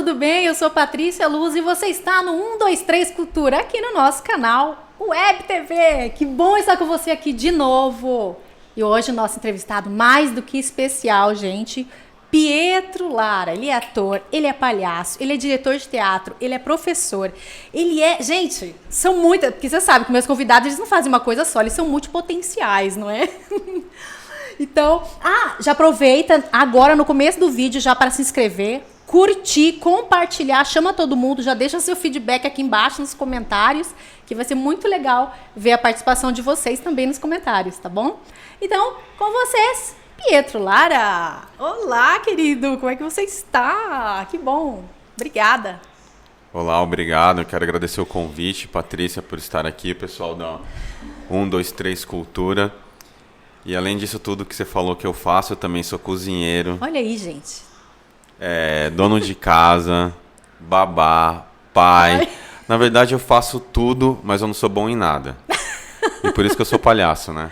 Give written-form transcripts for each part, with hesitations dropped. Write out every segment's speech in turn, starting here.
tudo bem? Eu sou Patrícia Luz e você está no 123 Cultura, aqui no nosso canal Web TV. Que bom estar com você aqui de novo. E hoje o nosso entrevistado mais do que especial, gente, Pietro Lara. Ele é ator, ele é palhaço, ele é diretor de teatro, ele é professor. Ele é... Gente, são muitas... Porque você sabe que meus convidados, eles não fazem uma coisa só, eles são multipotenciais, não é? Então, já aproveita agora no começo do vídeo já para se inscrever, curtir, compartilhar, chama todo mundo, já deixa seu feedback aqui embaixo nos comentários, que vai ser muito legal ver a participação de vocês também nos comentários, tá bom? Então, com vocês, Pietro Lara. Olá, querido, como é que você está? Que bom, obrigada. Olá, obrigado, eu quero agradecer o convite, Patrícia, por estar aqui, pessoal da 123 Cultura. E além disso tudo que você falou que eu faço, eu também sou cozinheiro. Olha aí, gente. Dono de casa, babá, pai. Na verdade, eu faço tudo, mas eu não sou bom em nada. E por isso que eu sou palhaço, né?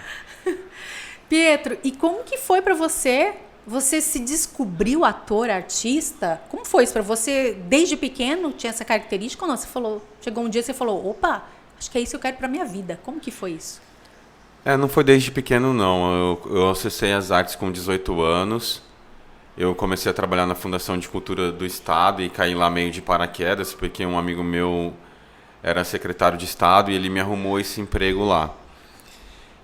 Pietro, e como que foi pra você? Você se descobriu ator, artista? Como foi isso pra você? Desde pequeno tinha essa característica ou não? Você falou, chegou um dia e você falou, opa, acho que é isso que eu quero pra minha vida. Como que foi isso? Não foi desde pequeno, não. Eu acessei as artes com 18 anos. Eu comecei a trabalhar na Fundação de Cultura do Estado e caí lá meio de paraquedas, porque um amigo meu era secretário de Estado e ele me arrumou esse emprego lá.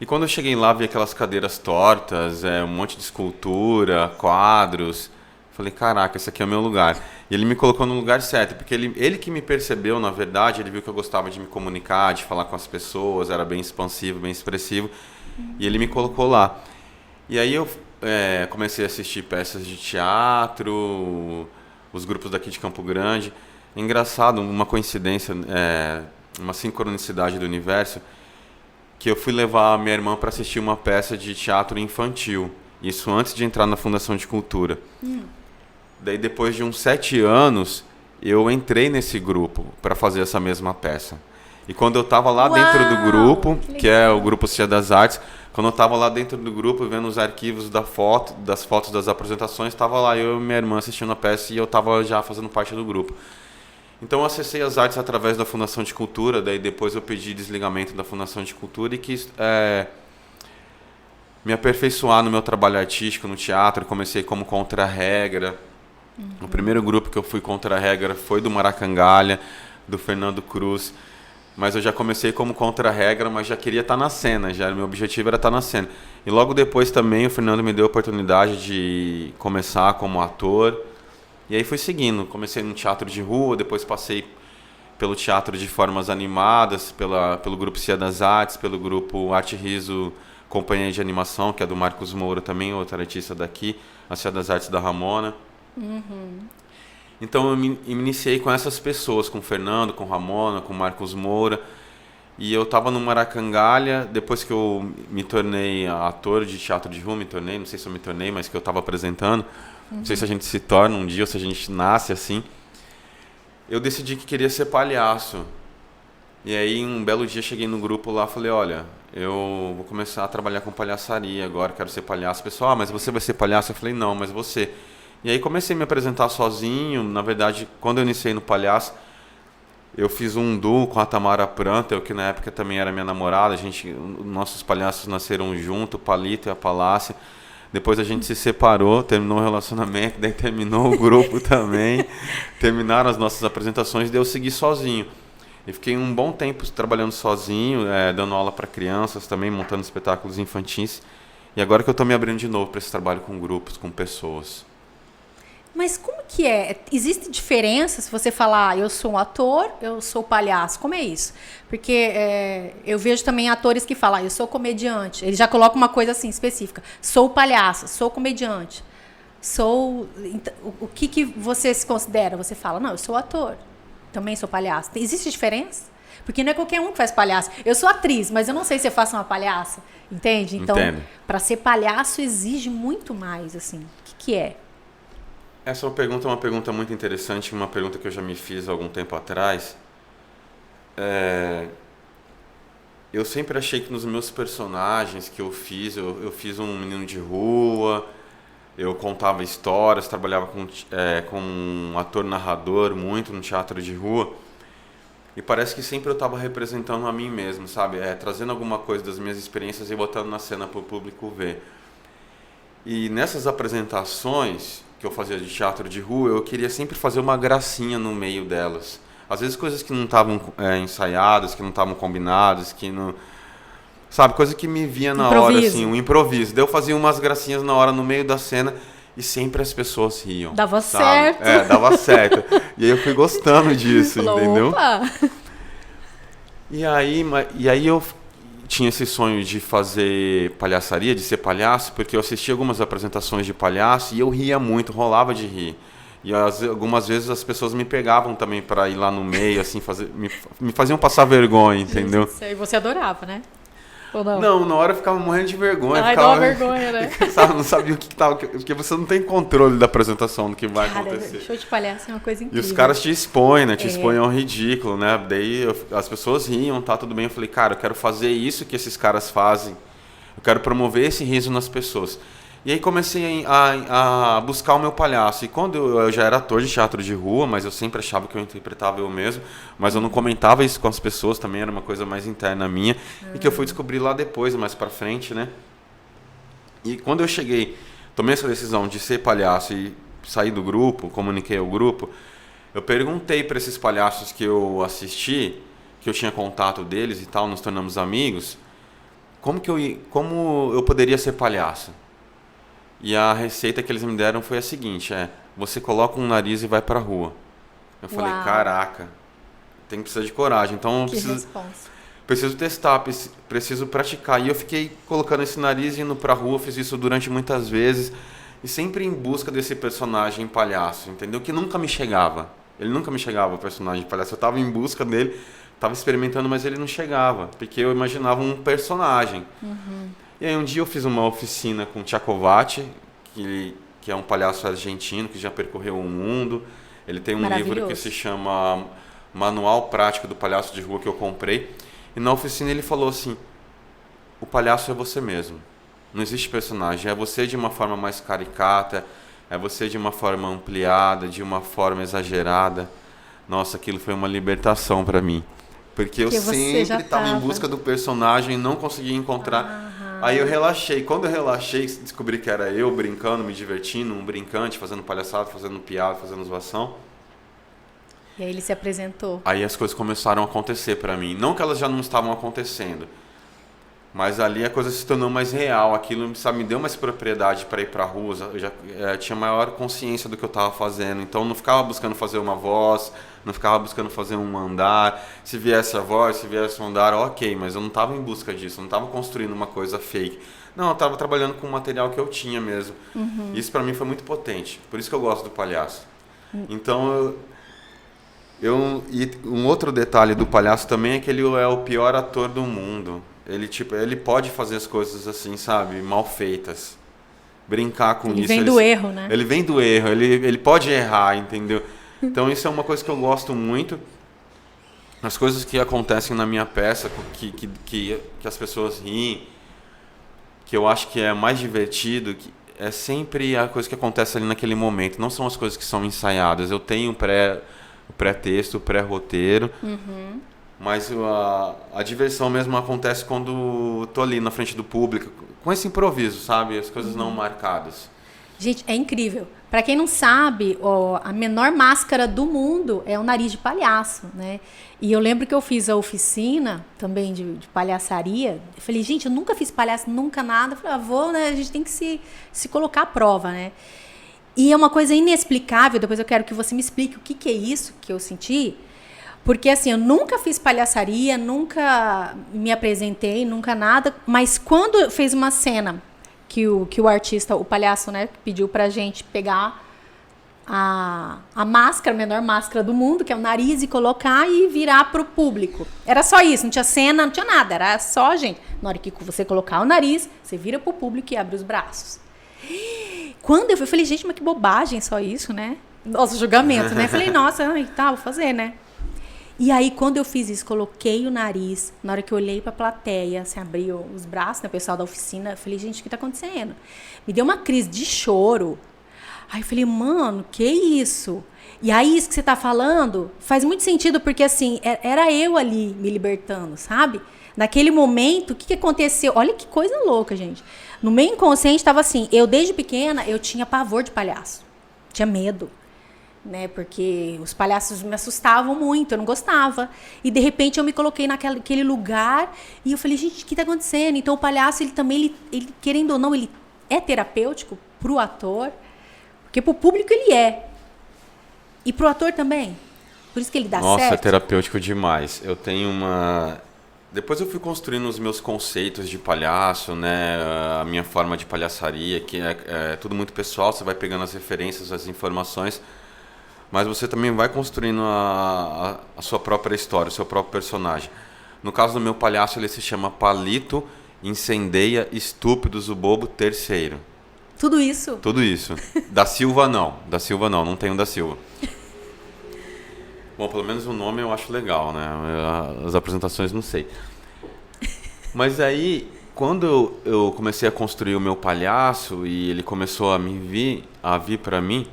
E quando eu cheguei lá, vi aquelas cadeiras tortas, um monte de escultura, quadros. Falei, caraca, esse aqui é o meu lugar. E ele me colocou no lugar certo, porque ele que me percebeu, na verdade, ele viu que eu gostava de me comunicar, de falar com as pessoas, era bem expansivo, bem expressivo, e ele me colocou lá. E aí eu comecei a assistir peças de teatro, os grupos daqui de Campo Grande. Engraçado, uma coincidência, uma sincronicidade do universo, que eu fui levar a minha irmã para assistir uma peça de teatro infantil, isso antes de entrar na Fundação de Cultura. Daí, depois de uns 7 anos, eu entrei nesse grupo para fazer essa mesma peça. E quando eu estava lá dentro do grupo, que é o Grupo Cia das Artes, quando eu estava lá dentro do grupo, vendo os arquivos das fotos das apresentações, estava lá eu e minha irmã assistindo a peça e eu estava já fazendo parte do grupo. Então eu acessei as artes através da Fundação de Cultura, daí depois eu pedi desligamento da Fundação de Cultura e quis me aperfeiçoar no meu trabalho artístico, no teatro. Comecei como contra-regra. O primeiro grupo que eu fui contra-regra foi do Maracangalha, do Fernando Cruz. Mas eu já comecei como contra-regra, mas já queria estar na cena, meu objetivo era estar na cena. E logo depois também o Fernando me deu a oportunidade de começar como ator. E aí fui seguindo, comecei no teatro de rua, depois passei pelo teatro de formas animadas, pelo grupo Cia das Artes, pelo grupo Arte Riso Companhia de Animação, que é do Marcos Moura também, outro artista daqui, a Cia das Artes da Ramona. Então eu me iniciei com essas pessoas, com o Fernando, com o Ramona, com o Marcos Moura. E eu estava no Maracangalha, depois que eu me tornei ator de teatro de rua, não sei se eu me tornei, mas que eu estava apresentando. Não sei se a gente se torna um dia ou se a gente nasce assim. Eu decidi que queria ser palhaço. E aí um belo dia cheguei no grupo lá e falei, olha, eu vou começar a trabalhar com palhaçaria agora, quero ser palhaço. O pessoal, mas você vai ser palhaço? Eu falei, não, mas você. E aí comecei a me apresentar sozinho. Na verdade, quando eu iniciei no palhaço, eu fiz um duo com a Tamara Prantel, que na época também era minha namorada. Nossos palhaços nasceram junto, o Palito e a Palácia. Depois a gente se separou, terminou o relacionamento, daí terminou o grupo também. Terminaram as nossas apresentações, daí eu segui sozinho. E fiquei um bom tempo trabalhando sozinho, dando aula para crianças também, montando espetáculos infantis. E agora que eu estou me abrindo de novo para esse trabalho com grupos, com pessoas. Mas como que é? Existe diferença se você falar, eu sou um ator, eu sou palhaço? Como é isso? Porque eu vejo também atores que falam, eu sou comediante. Ele já coloca uma coisa assim específica. Sou palhaço, sou comediante. O que você se considera? Você fala, não, eu sou ator. Também sou palhaço. Existe diferença? Porque não é qualquer um que faz palhaço. Eu sou atriz, mas eu não sei se eu faço uma palhaça. Entende? Então, para ser palhaço exige muito mais, assim. O que é? Essa pergunta é uma pergunta muito interessante, uma pergunta que eu já me fiz há algum tempo atrás. Eu sempre achei que nos meus personagens que eu fiz um menino de rua, Eu contava histórias, trabalhava com um ator-narrador muito no teatro de rua. E parece que sempre eu estava representando a mim mesmo, sabe? Trazendo alguma coisa das minhas experiências e botando na cena para o público ver. E nessas apresentações que eu fazia de teatro de rua, eu queria sempre fazer uma gracinha no meio delas. Às vezes coisas que não estavam ensaiadas, que não estavam combinadas, que não... Sabe, coisa que me via na hora, assim, um improviso. Daí eu fazia umas gracinhas na hora, no meio da cena, e sempre as pessoas riam. Dava sabe? certo. Dava certo. E aí eu fui gostando disso, Falou, entendeu? Opa! E aí eu tinha esse sonho de fazer palhaçaria, de ser palhaço, porque eu assistia algumas apresentações de palhaço e eu ria muito, rolava de rir. E algumas vezes as pessoas me pegavam também para ir lá no meio, assim, me faziam passar vergonha, entendeu? E você adorava, né? Ou não? Não, na hora eu ficava morrendo de vergonha. Ai, dá uma vergonha, né? Não sabia o que estava... Porque você não tem controle da apresentação, do que vai acontecer. Show de palhaço é uma coisa incrível. E os caras te expõem, né? Te expõem ao ridículo, né? Daí as pessoas riam, tá tudo bem. Eu falei, cara, eu quero fazer isso que esses caras fazem. Eu quero promover esse riso nas pessoas. E aí comecei a buscar o meu palhaço. E quando eu já era ator de teatro de rua, mas eu sempre achava que eu interpretava eu mesmo, mas eu não comentava isso com as pessoas, também era uma coisa mais interna minha, e que eu fui descobrir lá depois, mais pra frente, né? E quando eu tomei essa decisão de ser palhaço e sair do grupo, comuniquei ao grupo, eu perguntei para esses palhaços que eu assisti, que eu tinha contato deles e tal, nos tornamos amigos, como eu poderia ser palhaço? E a receita que eles me deram foi a seguinte, você coloca um nariz e vai pra rua. Eu falei, caraca, tem que precisar de coragem. Então eu preciso testar, preciso praticar. E eu fiquei colocando esse nariz e indo pra rua, fiz isso durante muitas vezes. E sempre em busca desse personagem palhaço, entendeu? Que nunca me chegava. Ele nunca me chegava, o personagem palhaço. Eu tava em busca dele, tava experimentando, mas ele não chegava. Porque eu imaginava um personagem. Uhum. E aí um dia eu fiz uma oficina com o Tchaikovsky, que é um palhaço argentino que já percorreu o mundo. Ele tem um livro que se chama Manual Prático do Palhaço de Rua, que eu comprei. E na oficina ele falou assim, o palhaço é você mesmo. Não existe personagem, é você de uma forma mais caricata, é você de uma forma ampliada, de uma forma exagerada. Nossa, aquilo foi uma libertação para mim. Porque eu sempre estava em busca do personagem e não conseguia encontrar. Aí eu relaxei. Quando eu relaxei, descobri que era eu brincando, me divertindo, um brincante, fazendo palhaçada, fazendo piada, fazendo zoação. E aí ele se apresentou. Aí as coisas começaram a acontecer para mim. Não que elas já não estavam acontecendo, mas ali a coisa se tornou mais real. Aquilo, sabe, me deu mais propriedade para ir para rua. Eu já tinha maior consciência do que eu estava fazendo. Então não ficava buscando fazer uma voz, não ficava buscando fazer um andar. Se viesse a voz, se viesse um andar, ok, mas eu não estava em busca disso, não estava construindo uma coisa fake. Não, eu estava trabalhando com o material que eu tinha mesmo. Uhum. Isso para mim foi muito potente, por isso que eu gosto do palhaço. Então, e um outro detalhe do palhaço também é que ele é o pior ator do mundo. Ele pode fazer as coisas assim, sabe, mal feitas. Brincar com isso. Ele vem do erro, né? Ele vem do erro, ele pode errar, entendeu? Então isso é uma coisa que eu gosto muito. As coisas que acontecem na minha peça, que as pessoas riem, que eu acho que é mais divertido, é sempre a coisa que acontece ali naquele momento. Não são as coisas que são ensaiadas. Eu tenho o pré-texto, o pré-roteiro, mas a diversão mesmo acontece quando eu tô ali na frente do público, com esse improviso, sabe? As coisas não marcadas. Gente, é incrível. Para quem não sabe, a menor máscara do mundo é o nariz de palhaço, né? E eu lembro que eu fiz a oficina também de palhaçaria. Eu falei, gente, eu nunca fiz palhaço, nunca nada. Eu falei, vou, né? A gente tem que se colocar à prova, né? E é uma coisa inexplicável. Depois eu quero que você me explique o que é isso que eu senti. Porque, assim, eu nunca fiz palhaçaria, nunca me apresentei, nunca nada. Mas quando fez uma cena que o artista, o palhaço, né, pediu pra gente pegar a máscara, a menor máscara do mundo, que é o nariz, e colocar e virar pro público. Era só isso, não tinha cena, não tinha nada, era só, gente, na hora que você colocar o nariz, você vira pro público e abre os braços. Quando eu falei, gente, mas que bobagem, só isso, né? Nossa, julgamento, né? Falei, nossa, tá, vou fazer, né? E aí, quando eu fiz isso, coloquei o nariz, na hora que eu olhei pra plateia, assim, abriu os braços, né, o pessoal da oficina, eu falei, gente, o que tá acontecendo? Me deu uma crise de choro. Aí eu falei, mano, que isso? E aí, isso que você tá falando faz muito sentido, porque, assim, era eu ali me libertando, sabe? Naquele momento, o que aconteceu? Olha que coisa louca, gente. No meu inconsciente estava assim, eu desde pequena, eu tinha pavor de palhaço. Tinha medo. Né, porque os palhaços me assustavam muito, eu não gostava. E de repente eu me coloquei naquele lugar e eu falei, gente, o que está acontecendo? Então o palhaço, ele também, ele, querendo ou não, ele é terapêutico pro ator, porque pro público ele é. E pro ator também. Por isso que ele dá certo. Nossa, é terapêutico demais. Eu tenho uma... Depois eu fui construindo os meus conceitos de palhaço, né, a minha forma de palhaçaria, que é tudo muito pessoal, você vai pegando as referências, as informações, mas você também vai construindo a sua própria história, o seu próprio personagem. No caso do meu palhaço, ele se chama Palito Incendeia Estúpidos o Bobo Terceiro. Tudo isso? Tudo isso. Da Silva não tenho da Silva. Bom, pelo menos o nome eu acho legal, né? As apresentações não sei. Mas aí, quando eu comecei a construir o meu palhaço e ele começou a vir pra mim,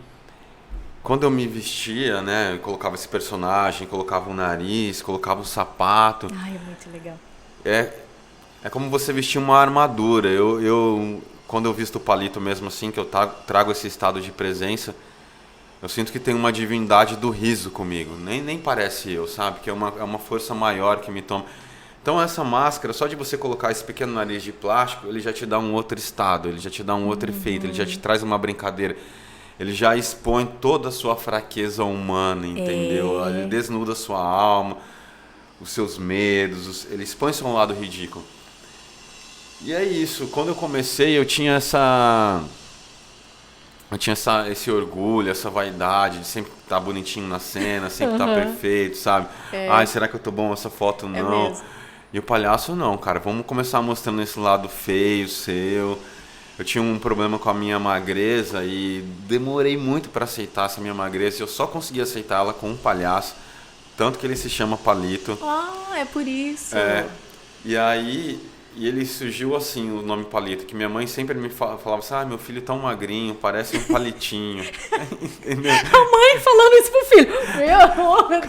quando eu me vestia, né? Eu colocava esse personagem, colocava um nariz, colocava um sapato. Ai, é muito legal. É como você vestir uma armadura. Quando eu visto o Palito mesmo assim, que eu trago esse estado de presença, eu sinto que tem uma divindade do riso comigo. Nem parece eu, sabe? Que é uma força maior que me toma. Então essa máscara, só de você colocar esse pequeno nariz de plástico, ele já te dá um outro estado, ele já te dá um outro efeito, ele já te traz uma brincadeira. Ele já expõe toda a sua fraqueza humana, entendeu? Ele desnuda a sua alma, os seus medos, ele expõe seu lado ridículo. E é isso, quando eu comecei eu tinha esse orgulho, essa vaidade de sempre estar bonitinho na cena, sempre estar perfeito, sabe? Ai, será que eu tô bom nessa foto? Não. Mesmo. E o palhaço não, cara. Vamos começar mostrando esse lado feio seu. Eu tinha um problema com a minha magreza e demorei muito para aceitar essa minha magreza. Eu só consegui aceitar ela com um palhaço, tanto que ele se chama Palito. Ah, é por isso. E aí... E ele surgiu assim, o nome Palito, que minha mãe sempre me falava assim, meu filho tá um magrinho, parece um palitinho. A mãe falando isso pro filho. Meu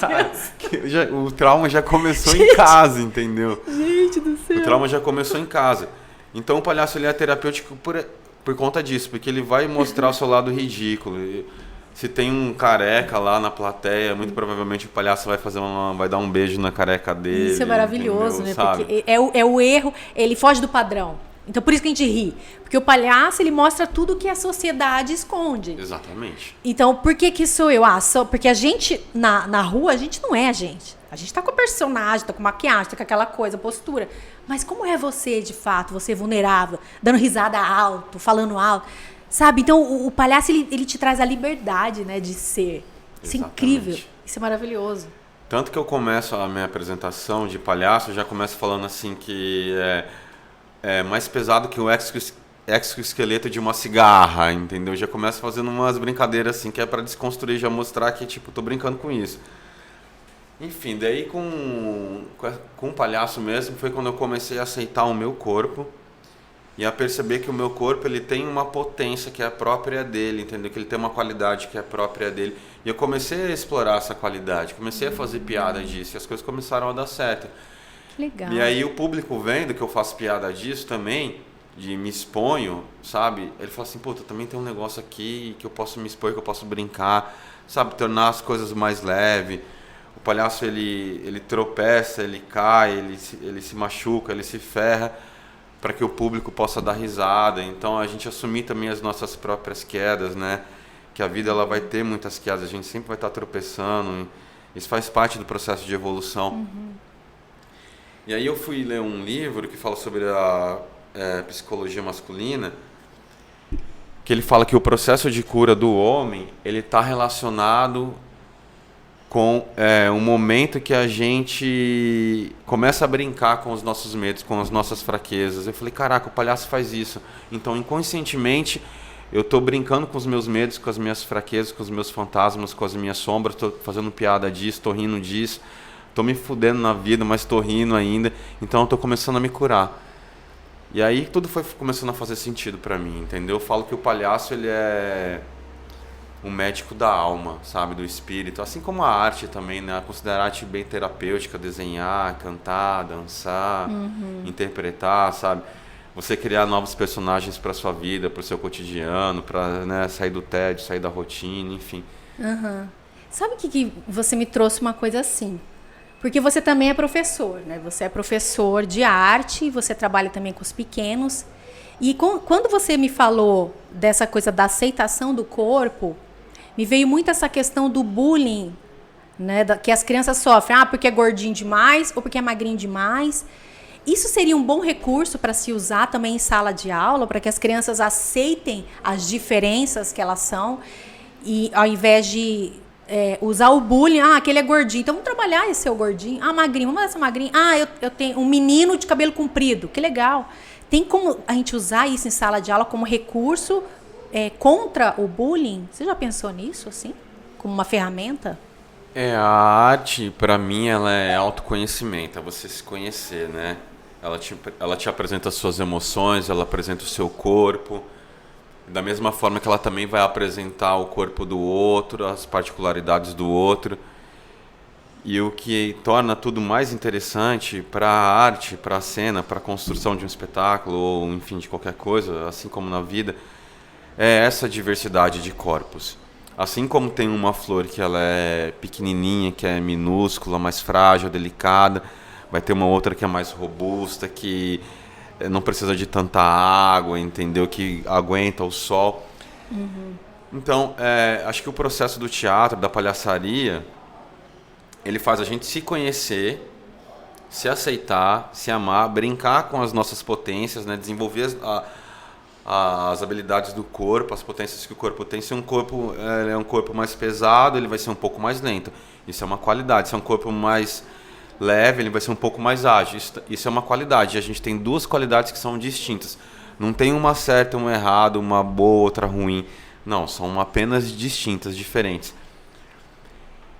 Deus. O trauma já começou em casa, entendeu? Gente do céu. O trauma já começou em casa. Então o palhaço ele é terapêutico por conta disso, porque ele vai mostrar o seu lado ridículo. Se tem um careca lá na plateia, muito provavelmente o palhaço vai dar um beijo na careca dele. Isso é maravilhoso, entendeu? né? Sabe? Porque é o erro, ele foge do padrão. Então por isso que a gente ri. Porque o palhaço, ele mostra tudo que a sociedade esconde. Exatamente. Então, por que sou eu? Porque a gente, na rua, a gente não é a gente. A gente tá com o personagem, tá com maquiagem, tá com aquela coisa, postura. Mas como é você, de fato? Você vulnerável, dando risada alto, falando alto. Sabe? Então, o palhaço, ele te traz a liberdade, né, de ser. Isso é incrível. Isso é maravilhoso. Tanto que eu começo a minha apresentação de palhaço, eu já começo falando assim que é mais pesado que o exoesqueleto de uma cigarra, entendeu? Já começo fazendo umas brincadeiras assim, que é para desconstruir, já mostrar que, tipo, tô brincando com isso. Enfim, daí com o palhaço mesmo, foi quando eu comecei a aceitar o meu corpo, e a perceber que o meu corpo ele tem uma potência que é a própria dele, entendeu? Que ele tem uma qualidade que é a própria dele. E eu comecei a explorar essa qualidade, comecei a fazer piada disso, e as coisas começaram a dar certo. Que legal. E aí o público vendo que eu faço piada disso também, de me exponho, sabe? Ele fala assim, puta, também tem um negócio aqui que eu posso me expor, que eu posso brincar, sabe? Tornar as coisas mais leves. O palhaço, ele tropeça, ele cai, ele se machuca, ele se ferra, para que o público possa dar risada. Então a gente assumir também as nossas próprias quedas, né? Que a vida ela vai ter muitas quedas, a gente sempre vai estar tropeçando. Isso faz parte do processo de evolução. Uhum. E aí eu fui ler um livro que fala sobre a psicologia masculina, que ele fala que o processo de cura do homem ele está relacionado com um momento que a gente começa a brincar com os nossos medos, com as nossas fraquezas. Eu falei, caraca, o palhaço faz isso. Então, inconscientemente, eu estou brincando com os meus medos, com as minhas fraquezas, com os meus fantasmas, com as minhas sombras, estou fazendo piada disso, estou rindo disso, tô me fudendo na vida, mas tô rindo ainda, então eu tô começando a me curar. E aí tudo foi começando a fazer sentido pra mim, entendeu? Eu falo que o palhaço, ele é um médico da alma, sabe? Do espírito. Assim como a arte também, né? Considerar a arte bem terapêutica, desenhar, cantar, dançar, interpretar, sabe? Você criar novos personagens pra sua vida, pro seu cotidiano, pra, né, sair do tédio, sair da rotina, enfim. Sabe o que você me trouxe uma coisa assim? Porque você também é professor, né? Você é professor de arte, você trabalha também com os pequenos. E quando você me falou dessa coisa da aceitação do corpo, me veio muito essa questão do bullying, né? Que as crianças sofrem. Ah, porque é gordinho demais ou porque é magrinho demais. Isso seria um bom recurso para se usar também em sala de aula, para que as crianças aceitem as diferenças que elas são, e ao invés de usar o bullying, aquele é gordinho, então vamos trabalhar esse seu gordinho. Magrinho, vamos essa magrinha. Eu tenho um menino de cabelo comprido, que legal. Tem como a gente usar isso em sala de aula como recurso contra o bullying? Você já pensou nisso, assim? Como uma ferramenta? A arte, pra mim, ela é autoconhecimento, é você se conhecer, né? Ela te apresenta as suas emoções, ela apresenta o seu corpo, da mesma forma que ela também vai apresentar o corpo do outro, as particularidades do outro. E o que torna tudo mais interessante para a arte, para a cena, para a construção de um espetáculo, ou enfim, de qualquer coisa, assim como na vida, é essa diversidade de corpos. Assim como tem uma flor que ela é pequenininha, que é minúscula, mais frágil, delicada, vai ter uma outra que é mais robusta, que não precisa de tanta água, entendeu? Que aguenta o sol. Então, acho que o processo do teatro, da palhaçaria, ele faz a gente se conhecer, se aceitar, se amar, brincar com as nossas potências, né? Desenvolver as habilidades do corpo, as potências que o corpo tem. Se um corpo é um corpo mais pesado, ele vai ser um pouco mais lento. Isso é uma qualidade. Se é um corpo mais leve, ele vai ser um pouco mais ágil. Isso é uma qualidade. E a gente tem duas qualidades que são distintas. Não tem uma certa, uma errada, uma boa, outra ruim. Não, são apenas distintas, diferentes.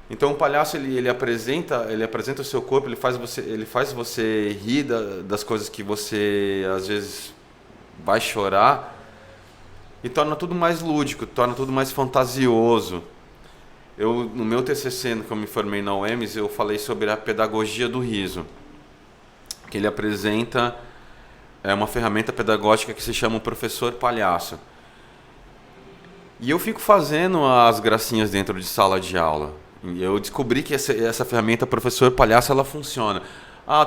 Então o palhaço ele apresenta o seu corpo, ele faz você rir das coisas que você às vezes vai chorar, e torna tudo mais lúdico, torna tudo mais fantasioso. No meu TCC, que eu me formei na UEMS, eu falei sobre a pedagogia do riso, que ele apresenta uma ferramenta pedagógica que se chama o professor palhaço. E eu fico fazendo as gracinhas dentro de sala de aula. E eu descobri que essa ferramenta professor palhaço, ela funciona.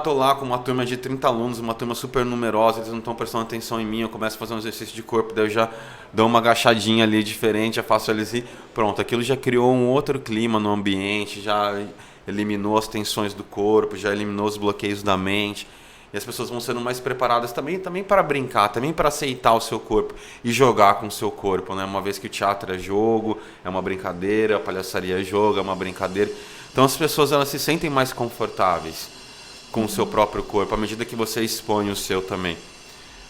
Tô lá com uma turma de 30 alunos, uma turma super numerosa, eles não estão prestando atenção em mim, eu começo a fazer um exercício de corpo, daí eu já dou uma agachadinha ali diferente, já faço eles ir. Pronto, aquilo já criou um outro clima no ambiente, já eliminou as tensões do corpo, já eliminou os bloqueios da mente. E as pessoas vão sendo mais preparadas também para brincar, também para aceitar o seu corpo e jogar com o seu corpo, né? Uma vez que o teatro é jogo, é uma brincadeira, a palhaçaria é jogo, é uma brincadeira. Então as pessoas elas se sentem mais confortáveis com o seu próprio corpo, à medida que você expõe o seu também.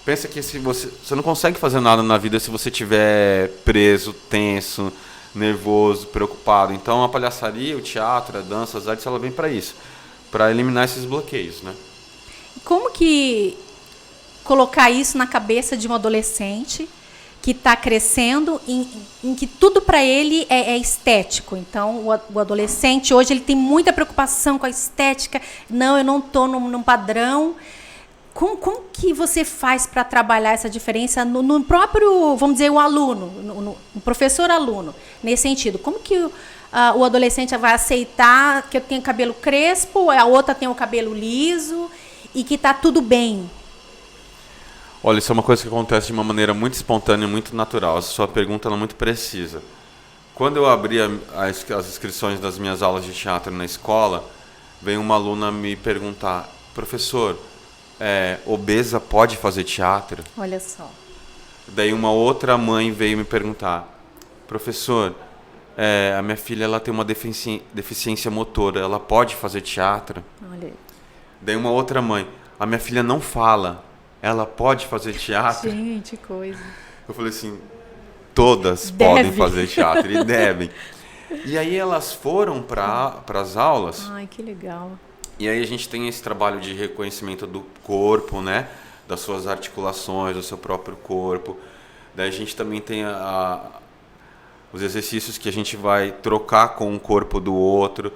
Pensa que se você não consegue fazer nada na vida se você estiver preso, tenso, nervoso, preocupado. Então a palhaçaria, o teatro, a dança, as artes, ela vem para isso, para eliminar esses bloqueios, né? Como que colocar isso na cabeça de um adolescente que está crescendo em que tudo para ele é estético? Então, o adolescente hoje ele tem muita preocupação com a estética. Não, eu não estou num padrão. Como que você faz para trabalhar essa diferença no próprio, vamos dizer, o aluno, no professor-aluno, nesse sentido? Como que o adolescente vai aceitar que eu tenho cabelo crespo, a outra tem o cabelo liso e que está tudo bem? Olha, isso é uma coisa que acontece de uma maneira muito espontânea, muito natural. A sua pergunta é muito precisa. Quando eu abri as inscrições das minhas aulas de teatro na escola, veio uma aluna me perguntar: professor, obesa pode fazer teatro? Olha só. Daí uma outra mãe veio me perguntar: professor, a minha filha ela tem uma deficiência motora, ela pode fazer teatro? Olha aí. Daí uma outra mãe: a minha filha não fala, ela pode fazer teatro? Gente, coisa. Eu falei assim: todas podem fazer teatro e devem. E aí elas foram para as aulas. Ai, que legal. E aí a gente tem esse trabalho de reconhecimento do corpo, né? Das suas articulações, do seu próprio corpo. Daí a gente também tem os exercícios que a gente vai trocar com o corpo do outro,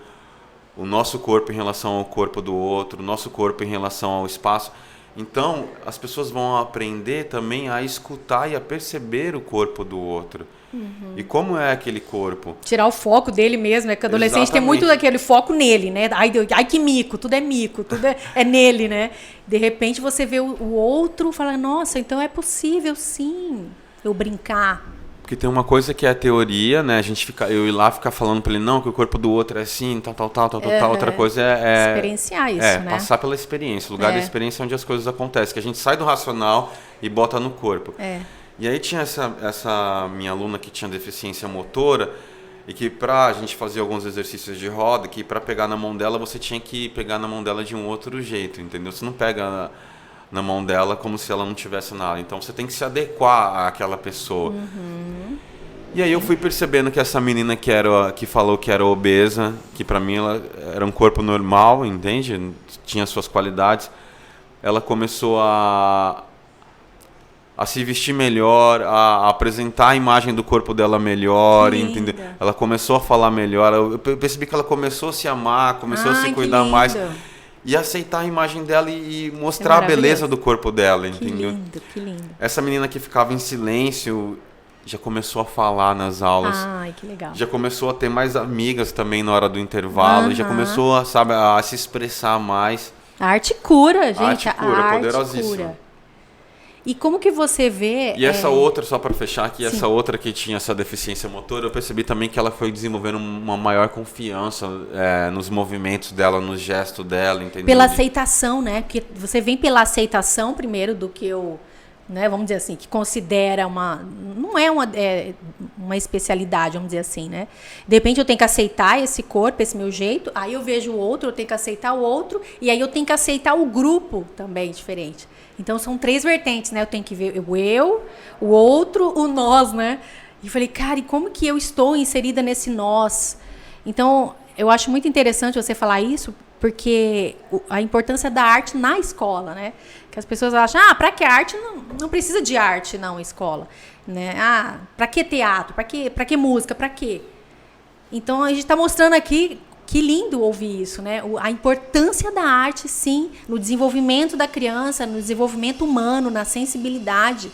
o nosso corpo em relação ao corpo do outro, o nosso corpo em relação ao espaço. Então, as pessoas vão aprender também a escutar e a perceber o corpo do outro. E como é aquele corpo? Tirar o foco dele mesmo, né? Que o adolescente tem muito daquele foco nele, né? Ai, que mico, tudo é nele, né? De repente você vê o outro e fala, nossa, então é possível sim eu brincar. Porque tem uma coisa que é a teoria, né? Eu ir lá ficar falando pra ele, não, que o corpo do outro é assim, tal. Outra coisa é experienciar isso, né? Passar pela experiência. O lugar da experiência é onde as coisas acontecem. Que a gente sai do racional e bota no corpo. E aí tinha essa minha aluna que tinha deficiência motora e que pra gente fazer alguns exercícios de roda, que pra pegar na mão dela, você tinha que pegar na mão dela de um outro jeito, entendeu? Você não pega na mão dela como se ela não tivesse nada. Então você tem que se adequar àquela pessoa. E aí eu fui percebendo que essa menina que falou que era obesa, que pra mim ela era um corpo normal, entende? Tinha suas qualidades. Ela começou a se vestir melhor, a apresentar a imagem do corpo dela melhor, entendeu? Ela começou a falar melhor. Eu percebi que ela começou a se amar, começou a se cuidar mais. E aceitar a imagem dela e mostrar a beleza do corpo dela, entendeu? Que lindo. Essa menina que ficava em silêncio já começou a falar nas aulas. Ai, que legal. Já começou a ter mais amigas também na hora do intervalo. Já começou a se expressar mais. A arte cura, gente. A arte cura, poderosíssima. Cura. E como que você vê... E essa outra, só para fechar aqui, essa outra que tinha essa deficiência motora, eu percebi também que ela foi desenvolvendo uma maior confiança nos movimentos dela, no gesto dela, entendeu? Pela aceitação, né? Porque você vem pela aceitação primeiro do que eu... Né, vamos dizer assim, que considera não é uma especialidade, vamos dizer assim, né? De repente eu tenho que aceitar esse corpo, esse meu jeito, aí eu vejo o outro, eu tenho que aceitar o outro, e aí eu tenho que aceitar o grupo também diferente. Então são 3 vertentes, né? Eu tenho que ver o outro, o nós, né? E eu falei, cara, e como que eu estou inserida nesse nós? Então, eu acho muito interessante você falar isso, porque a importância da arte na escola, né? Que as pessoas acham, para que arte? Não precisa de arte, não, escola. Né? Para que teatro? Para que música? Para quê? Então, a gente está mostrando aqui, que lindo ouvir isso, né? A importância da arte, sim, no desenvolvimento da criança, no desenvolvimento humano, na sensibilidade,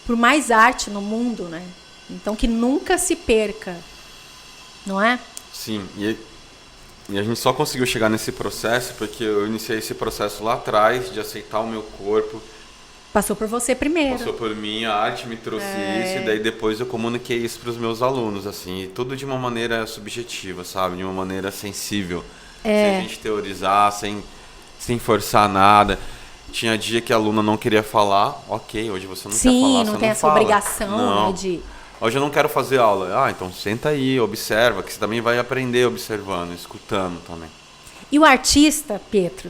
por mais arte no mundo, né? Então, que nunca se perca, não é? Sim, e a gente só conseguiu chegar nesse processo porque eu iniciei esse processo lá atrás de aceitar o meu corpo. Passou por você primeiro. Passou por mim, a arte me trouxe isso, e daí depois eu comuniquei isso para os meus alunos, assim, e tudo de uma maneira subjetiva, sabe? De uma maneira sensível, sem a gente teorizar, sem forçar nada. Tinha dia que a aluna não queria falar, ok, hoje você não quer falar, você não tem essa fala. obrigação, não. Né, de... Hoje eu não quero fazer aula. Então senta aí, observa, que você também vai aprender observando, escutando também. E o artista, Pietro,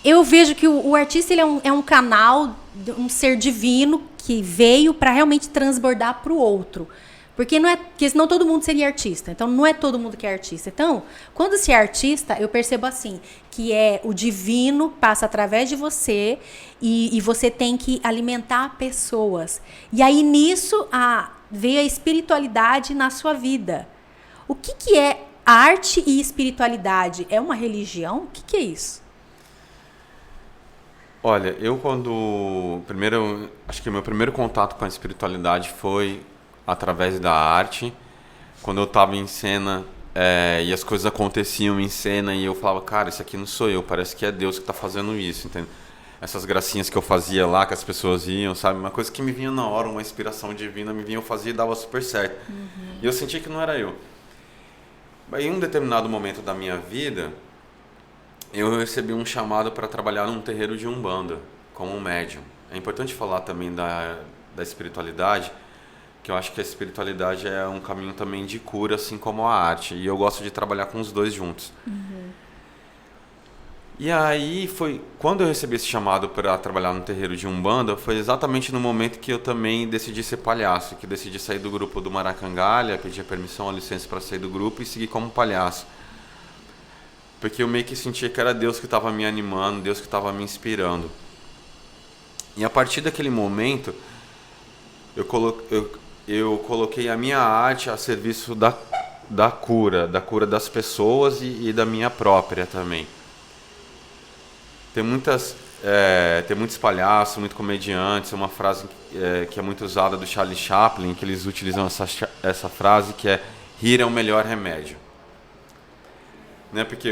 eu vejo que o artista ele é um canal, um ser divino que veio para realmente transbordar para o outro. Porque senão todo mundo seria artista. Então, não é todo mundo que é artista. Então, quando se é artista, eu percebo assim, que o divino passa através de você e você tem que alimentar pessoas. E aí, nisso, veio a espiritualidade na sua vida. O que é arte e espiritualidade? É uma religião? O que é isso? Olha, acho que o meu primeiro contato com a espiritualidade foi através da arte, quando eu estava em cena e as coisas aconteciam em cena e eu falava, cara, isso aqui não sou eu, parece que é Deus que está fazendo isso, entende? Essas gracinhas que eu fazia lá, que as pessoas iam, sabe? Uma coisa que me vinha na hora, uma inspiração divina, eu fazia e dava super certo. E eu sentia que não era eu. Em um determinado momento da minha vida, eu recebi um chamado para trabalhar num terreiro de Umbanda, como um médium. É importante falar também da espiritualidade, que eu acho que a espiritualidade é um caminho também de cura, assim como a arte. E eu gosto de trabalhar com os dois juntos. E aí, quando eu recebi esse chamado para trabalhar no terreiro de Umbanda, foi exatamente no momento que eu também decidi ser palhaço, que decidi sair do grupo do Maracangalha, pedir permissão, a licença para sair do grupo e seguir como palhaço. porque eu meio que sentia que era Deus que estava me animando, Deus que estava me inspirando. E a partir daquele momento, eu coloquei a minha arte a serviço da cura das pessoas e da minha própria também. Tem muitos palhaços, muitos comediantes, uma frase que é muito usada do Charlie Chaplin, que eles utilizam essa frase, que é: rir é o melhor remédio. Né? Porque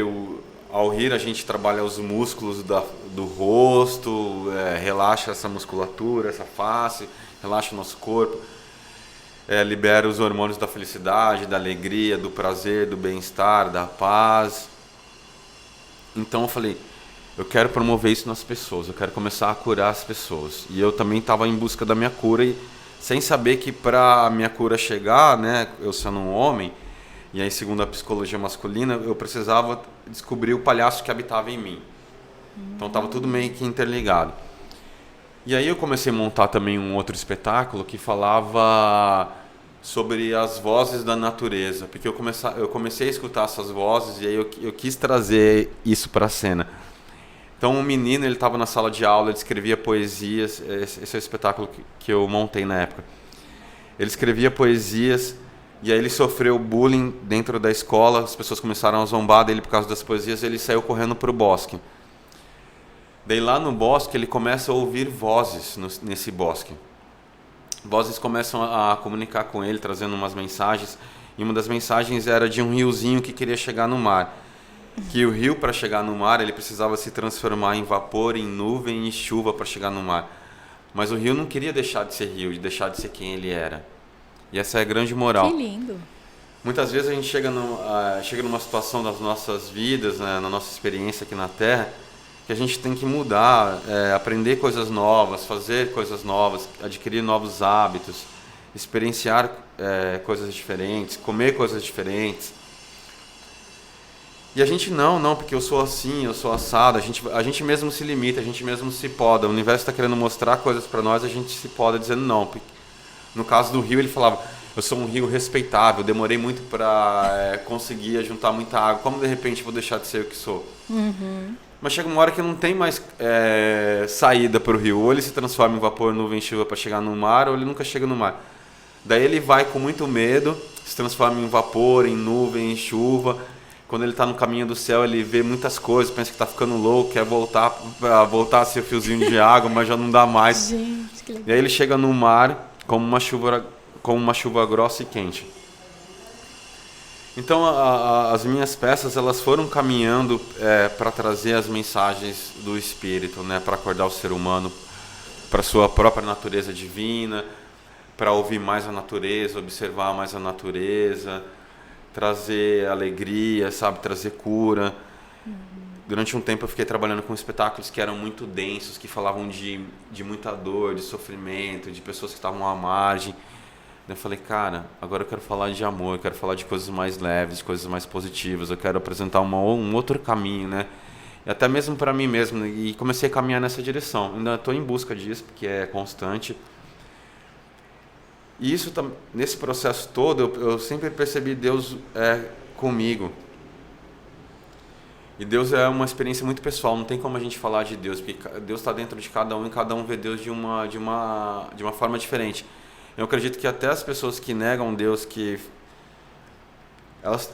ao rir a gente trabalha os músculos do rosto, relaxa essa musculatura, essa face, relaxa o nosso corpo, libera os hormônios da felicidade, da alegria, do prazer, do bem-estar, da paz. Então eu falei, eu quero promover isso nas pessoas, eu quero começar a curar as pessoas. E eu também estava em busca da minha cura, e sem saber que para a minha cura chegar, né, eu sendo um homem, e aí segundo a psicologia masculina, eu precisava descobrir o palhaço que habitava em mim. Então estava tudo meio que interligado. E aí eu comecei a montar também um outro espetáculo que falava sobre as vozes da natureza, porque eu comecei a escutar essas vozes, e aí eu quis trazer isso para a cena. Então um menino, ele estava na sala de aula, ele escrevia poesias, esse é o espetáculo que eu montei na época. Ele escrevia poesias, e aí ele sofreu bullying dentro da escola, as pessoas começaram a zombar dele por causa das poesias, ele saiu correndo para o bosque. Daí lá no bosque ele começa a ouvir vozes nesse bosque. Vozes começam a comunicar com ele, trazendo umas mensagens, e uma das mensagens era de um riozinho que queria chegar no mar. Que o rio, para chegar no mar, ele precisava se transformar em vapor, em nuvem e chuva para chegar no mar. Mas o rio não queria deixar de ser rio, de deixar de ser quem ele era. E essa é a grande moral. Que lindo. Muitas vezes a gente chega numa situação das nossas vidas, né, na nossa experiência aqui na Terra, que a gente tem que mudar, aprender coisas novas, fazer coisas novas, adquirir novos hábitos, experienciar coisas diferentes, comer coisas diferentes. E a gente não, porque eu sou assim, eu sou assado, a gente mesmo se limita, a gente mesmo se poda. O universo está querendo mostrar coisas para nós, a gente se poda dizendo não. No caso do rio, ele falava, eu sou um rio respeitável, demorei muito para conseguir juntar muita água, como de repente vou deixar de ser o que sou? Uhum. Mas chega uma hora que não tem mais saída para o rio, ou ele se transforma em vapor, nuvem, chuva para chegar no mar, ou ele nunca chega no mar. Daí ele vai com muito medo, se transforma em vapor, em nuvem, em chuva. Quando ele está no caminho do céu, ele vê muitas coisas, pensa que está ficando louco, quer voltar a ser fiozinho de água, mas já não dá mais. Gente, que legal. E aí ele chega no mar como uma chuva grossa e quente. Então as minhas peças, elas foram caminhando para trazer as mensagens do Espírito, né, para acordar o ser humano para a sua própria natureza divina, para ouvir mais a natureza, observar mais a natureza, trazer alegria, sabe, trazer cura. Durante um tempo eu fiquei trabalhando com espetáculos que eram muito densos, que falavam de muita dor, de sofrimento, de pessoas que estavam à margem. Eu falei, cara, agora eu quero falar de amor, eu quero falar de coisas mais leves, de coisas mais positivas, eu quero apresentar um outro caminho, né? E até mesmo para mim mesmo, e comecei a caminhar nessa direção. Ainda estou em busca disso, porque é constante. E isso, nesse processo todo, eu sempre percebi Deus comigo. E Deus é uma experiência muito pessoal, não tem como a gente falar de Deus, porque Deus está dentro de cada um, e cada um vê Deus de uma forma diferente. Eu acredito que até as pessoas que negam Deus, que elas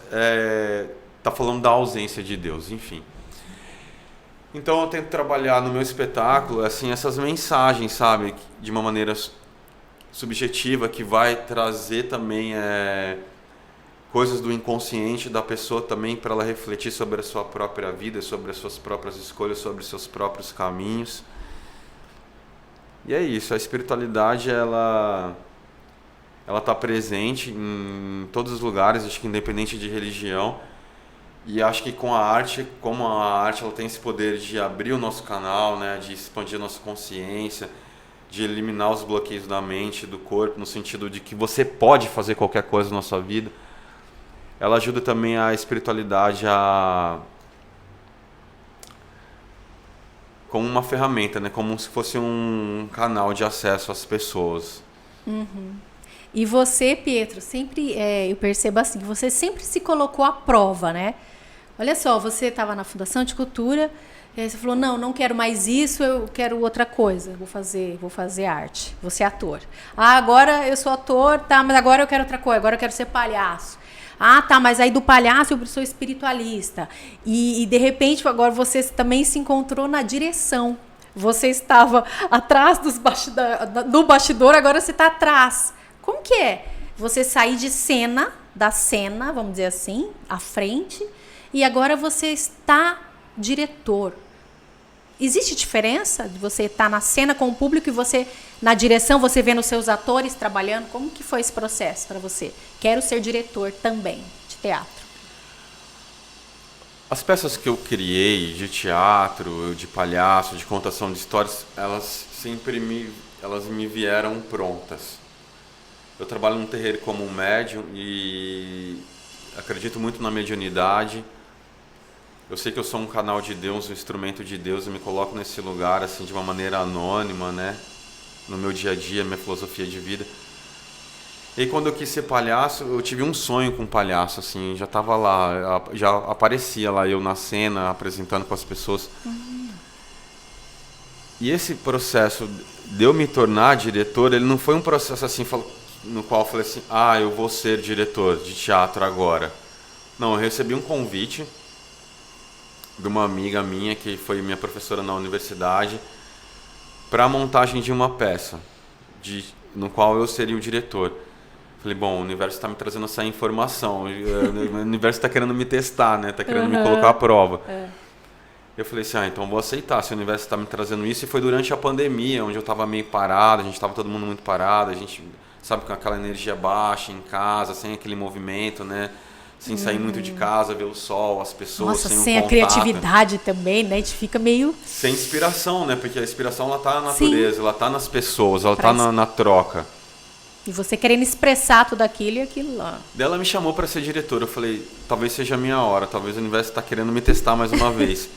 tá falando da ausência de Deus, enfim. Então eu tento trabalhar no meu espetáculo assim, essas mensagens, sabe, de uma maneira subjetiva, que vai trazer também coisas do inconsciente da pessoa também, para ela refletir sobre a sua própria vida, sobre as suas próprias escolhas, sobre os seus próprios caminhos. E é isso, a espiritualidade ela está presente em todos os lugares, acho que independente de religião. E acho que com a arte, como a arte ela tem esse poder de abrir o nosso canal, né, de expandir a nossa consciência, de eliminar os bloqueios da mente, do corpo, no sentido de que você pode fazer qualquer coisa na sua vida. Ela ajuda também a espiritualidade como uma ferramenta, né, como se fosse um canal de acesso às pessoas. Uhum. E você, Pietro, sempre, eu percebo assim, você sempre se colocou à prova, né? Olha só, você estava na Fundação de Cultura, e aí você falou, não quero mais isso, eu quero outra coisa, vou fazer arte, vou ser ator. Ah, agora eu sou ator, tá, mas agora eu quero outra coisa, agora eu quero ser palhaço. Ah, tá, mas aí do palhaço eu sou espiritualista. E de repente, agora você também se encontrou na direção. Você estava atrás do bastidor, agora você está atrás. Como que é? Você sair da cena, vamos dizer assim, à frente, e agora você está diretor. Existe diferença de você estar na cena com o público e você, na direção, você vendo os seus atores trabalhando? Como que foi esse processo para você? Quero ser diretor também de teatro. As peças que eu criei de teatro, de palhaço, de contação de histórias, elas me vieram prontas. Eu trabalho num terreiro como um médium e acredito muito na mediunidade. Eu sei que eu sou um canal de Deus, um instrumento de Deus, e me coloco nesse lugar assim de uma maneira anônima, né? No meu dia a dia, minha filosofia de vida. E quando eu quis ser palhaço, eu tive um sonho com palhaço, assim, já estava lá, já aparecia lá eu na cena, apresentando com as pessoas. E esse processo de eu me tornar diretor, ele não foi um processo assim, no qual eu falei assim, eu vou ser diretor de teatro agora. Não, eu recebi um convite de uma amiga minha, que foi minha professora na universidade, para a montagem de uma peça, no qual eu seria o diretor. Falei, bom, o universo está me trazendo essa informação, o universo está querendo me testar, né? Está querendo me colocar à prova. Eu falei assim, então vou aceitar, se o universo está me trazendo isso. E foi durante a pandemia, onde eu estava meio parado, a gente estava todo mundo muito parado, a gente, sabe, com aquela energia baixa em casa, sem aquele movimento, né? Sem sair muito de casa, ver o sol, as pessoas, sem a criatividade também, né? A gente fica meio... Sem inspiração, né? Porque a inspiração, ela tá na natureza, ela tá nas pessoas, ela tá na troca. E você querendo expressar tudo aquilo e aquilo lá. Daí ela me chamou para ser diretora. Eu falei, talvez seja a minha hora, talvez o universo está querendo me testar mais uma vez.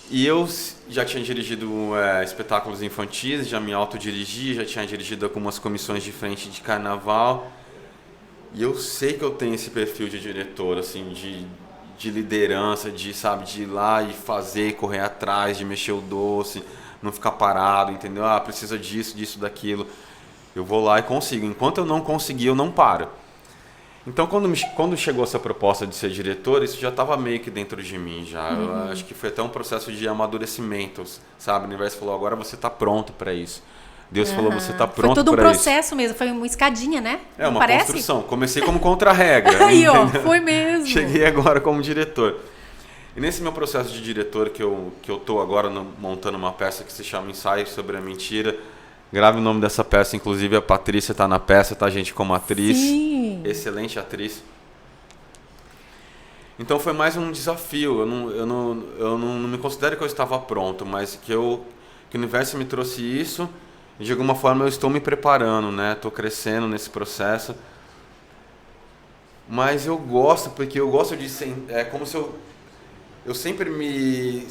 E eu já tinha dirigido espetáculos infantis, já me autodirigi, já tinha dirigido algumas comissões de frente de carnaval. E eu sei que eu tenho esse perfil de diretor, assim, de liderança, de ir lá e fazer, correr atrás, de mexer o doce, não ficar parado, entendeu? Precisa disso, daquilo. Eu vou lá e consigo. Enquanto eu não conseguir, eu não paro. Então, quando chegou essa proposta de ser diretor, isso já estava meio que dentro de mim. Já. Eu acho que foi até um processo de amadurecimento, sabe? O universo falou, agora você está pronto para isso. Deus falou, você está pronto para isso. Foi tudo um processo mesmo, foi uma escadinha, né? Uma construção. Comecei como contra-regra. Aí, foi mesmo. Cheguei agora como diretor. E nesse meu processo de diretor, que eu estou agora montando uma peça que se chama Ensaio sobre a Mentira. Grave o nome dessa peça, inclusive a Patrícia está na peça, tá, gente, como atriz. Sim. Excelente atriz. Então foi mais um desafio. Eu não me considero que eu estava pronto, mas que o universo me trouxe isso e de alguma forma eu estou me preparando, né? Estou crescendo nesse processo. Mas eu gosto, porque eu gosto de ser... É como se eu sempre me